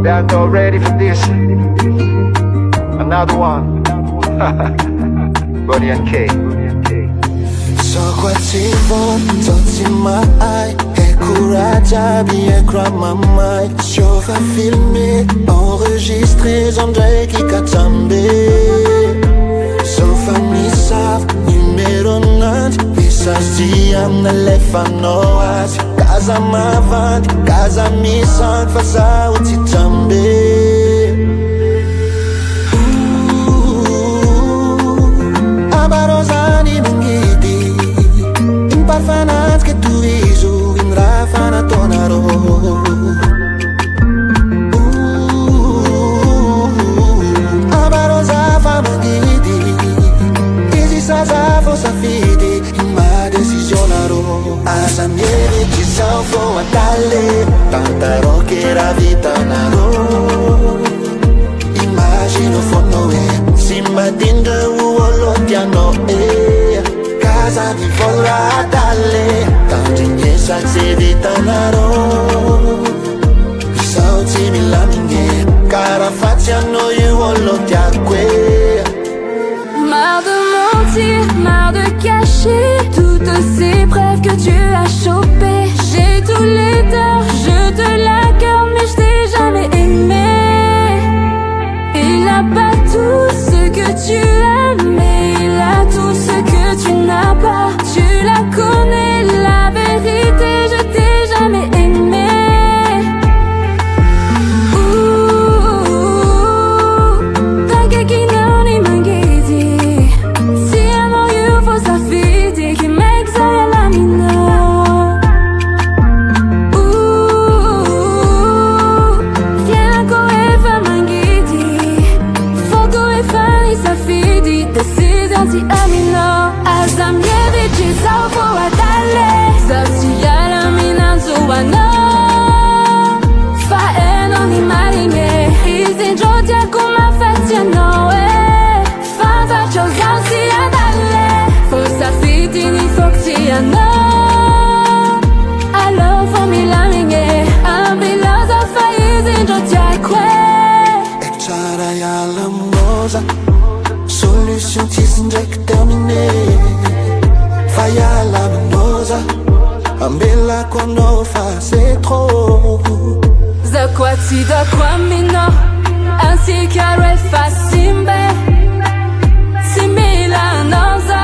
They are not ready for this. Another one. Bony and K. So quoi ti von, so ti mai. E courage bien croire ma mai. Chauffe à filmer, enregistrer, j'aimerais qui kachambe. So famille savent, numéro 9. Message am telefonoas. Casa mavant, casa missant, face à outi chambe. Parfanat che tu visu in rafana tonaro Abarosa famangidi Isi saza fossa fidi in ma decisionaro Asa mieri ci salvo a dalle Tanta rockera vita naro Immagino fondo e Simba dinge uolo piano Casa mi vorrà dalle Tanti miei sanzi vita naro Sauti mi lamine Cara faccia noi voglio ti acque Marre de mentir, marre de cacher Toutes ces preuves que tu as chopées J'ai tous les torts, je te l'accorde Mais je t'ai jamais aimé Il n'a pas tout ce que tu as Mais il a tout ce que tu n'as pas Tu la connais, la vérité Je t'ai jamais aimé T'inquiète qui n'en est mangué Si un an you faut sa fille Qui m'exaille la mina Viens encore et fais mangué Faut qu'on et fanny sa fille Décision si amina Azam yedi ci salvo a dalle Zastia la mina zuano Fa e non i maline Isi giodia come affeziono Fanta ciò si a dalle Forse affiti ni foctiano Alors fammi la mine Ambilosa fa isi giodia que E c'era ya la mosa Solution ti sindrek terminé Fai alla menosa Ambella quando fa c'est trop Zakwati da kwamino Ainsi qu'à refa simbe Simila noza